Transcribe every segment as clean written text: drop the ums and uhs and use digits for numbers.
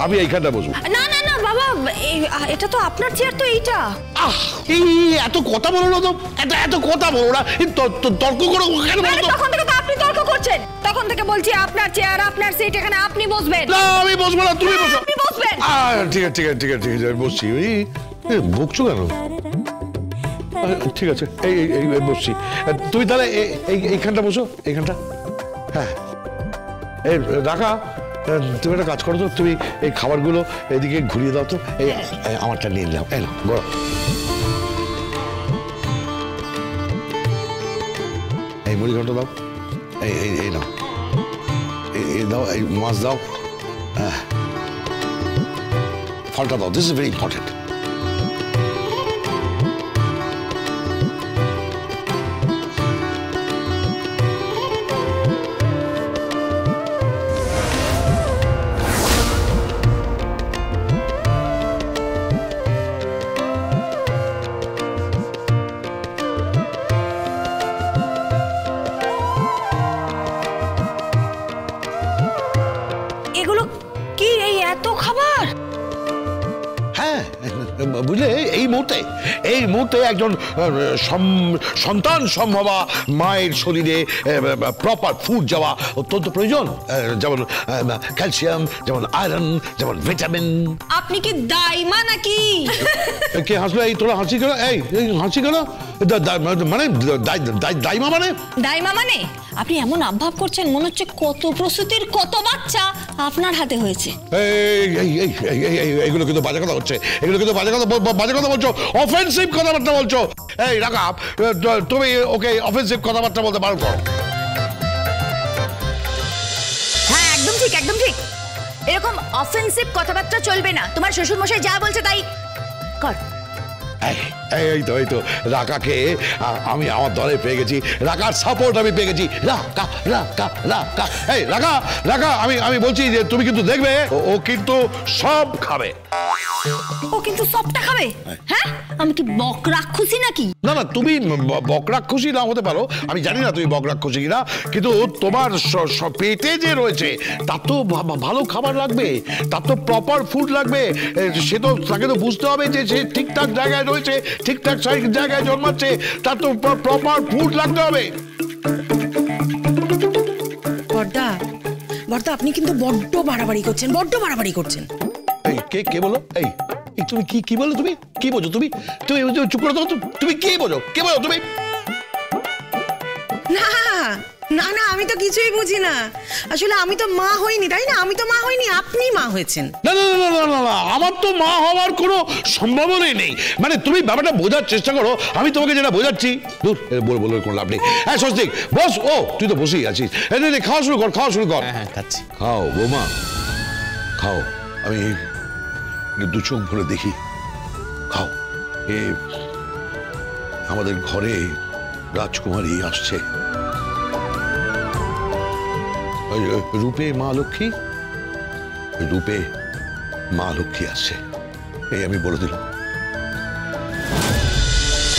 আমি এইখানটা বসবো। না না না বাবা, এটা তো আপনার চেয়ার, তো এইটা। এই এত কথা বলো না তো, এত কথা বলো না, তর্ক করো কেন বলো? তখন থেকে তো আপনি তর্ক করছেন, তখন থেকে বলছি আপনার চেয়ার, আপনার সিট, এখানে আপনি বসবেন। না আমি বসবো না, তুমি বসো। আপনি বসবেন। ঠিক আছে ঠিক আছে ঠিক আছে ঠিক আছে, বসছি। বকছো কেন? ঠিক আছে এই বসছি। তুমি তাহলে এইখানটা বসো, এইখানটা। হ্যাঁ এই রাখা, তুমি একটা কাজ করো তো, তুমি এই খাবারগুলো এদিকে ঘুরিয়ে দাও তো। এই আমারটা নিয়ে নিলাম, এই না বড়। এই মুড়ি ঘন্টা দাও, এই নাও, এই দাও, এই মাছ দাও, ফলটা দাও। This is very important. এগুলো কি, এই এত খাবার? হ্যাঁ বুঝলে, এই মুহূর্তে একজন সন্তান সম্ভবা মায়ের শরীরে প্রপার ফুড যাওয়া অত্যন্ত প্রয়োজন, যেমন ক্যালসিয়াম, যেমন আয়রন, যেমন ভিটামিন। আপনি কি দাইমা নাকি? কে হাসলো? এই তোরা হাসি কেন? এই হাসি কেন? মানে দাইমা মানে? দাইমা মানে আপনি এমন আভাব করছেন, মনে হচ্ছে কত প্রসূতির কত বাচ্চা আপনার হাতে হয়েছে। এইগুলো কিন্তু বাজে কথা হচ্ছে, এগুলো কিন্তু বাজে কথা বলছো, অফেন্সিভ কথাবার্তা বলছো। এই রাখা, তুমি ওকে অফেন্সিভ কথাবার্তা বলতে পারো? হ্যাঁ একদম ঠিক, একদম ঠিক। এরকম অফেন্সিভ কথাবার্তা চলবে না। তোমার শ্বশুর মশাই যা বলছে তাই কর। এই তো রাকাকে আমি আমার দলে পেয়ে গেছি, রাকার সাপোর্ট আমি পেয়ে গেছি। এই রাকা, আমি বলছি যে তুমি কিন্তু দেখবে ও কিন্তু সব খাবে। ও কিন্তু সবটা খাবে? হ্যাঁ, আমি কি বক রাক্ষসী নাকি? না না, তুমি বক রাক্ষসী না হতে পারো, আমি জানি না তুমি বক রাক্ষসী কিনা, কিন্তু তোমার পেটে যে রয়েছে তার তো ভালো খাবার লাগবে, তার তো প্রপার ফুড লাগবে। সে তো তাকে তো বুঝতে হবে যে সে ঠিকঠাক জায়গায় রয়েছে, ঠিকঠাক জায়গায় জন্মাচ্ছে, তার তো প্রপার ফুড লাগতে হবে। বর্দা আপনি কিন্তু বড্ড বাড়াবাড়ি করছেন। এই কে বলো? এই তুমি কি বলো? তুমি কি বোঝো? তুমি চুপ করে দাও। তুমি কি বোঝো? কে বলো তুমি? না না, আমি তো কিছুই বুঝি না। আসলে আমি তো মা হইনি, তাই না? আমি তো মা হইনি, আপনি মা হয়েছেন। না, আমার তো মা হওয়ার কোনো সম্ভাবনাই নেই। মানে তুমি ব্যাপারটা বোঝার চেষ্টা করো, আমি তোমাকে যেটা বোঝাচ্ছি। দূর বলে কোনো লাভ নেই। হ্যাঁ স্বস্তিক, বস। ও তুই তো বসেই আছিস। খাওয়া শুরু কর। হ্যাঁ খাচ্ছি। খাও বৌমা, খাও। আমি দু চোখ ভরে দেখি, খাও। আমাদের ঘরে রাজকুমারী আসছে, রূপে মা লক্ষ্মী আসছে, এই আমি বলে দিলাম।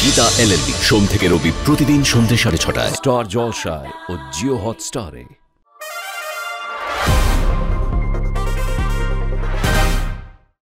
গীতা LLB সোম থেকে রবি প্রতিদিন সন্ধ্যে 6:30টায় স্টার জলসায় ও জিও হটস্টারে।